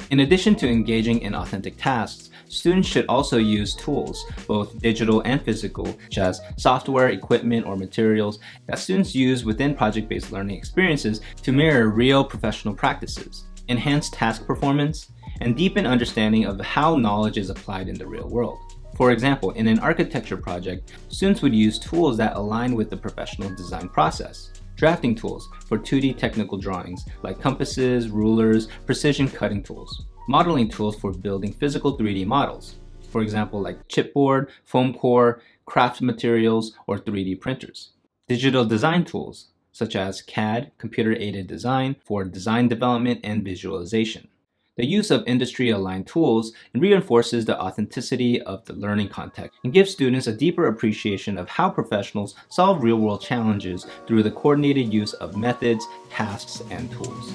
In addition to engaging in authentic tasks, students should also use tools, both digital and physical, such as software, equipment, or materials that students use within project-based learning experiences to mirror real professional practices, enhance task performance, and deepen understanding of how knowledge is applied in the real world. For example, in an architecture project, students would use tools that align with the professional design process. Drafting tools for 2D technical drawings like compasses, rulers, precision cutting tools. Modeling tools for building physical 3D models, for example like chipboard, foam core, craft materials, or 3D printers. Digital design tools such as CAD, computer-aided design, for design development and visualization. The use of industry-aligned tools reinforces the authenticity of the learning context and gives students a deeper appreciation of how professionals solve real-world challenges through the coordinated use of methods, tasks, and tools.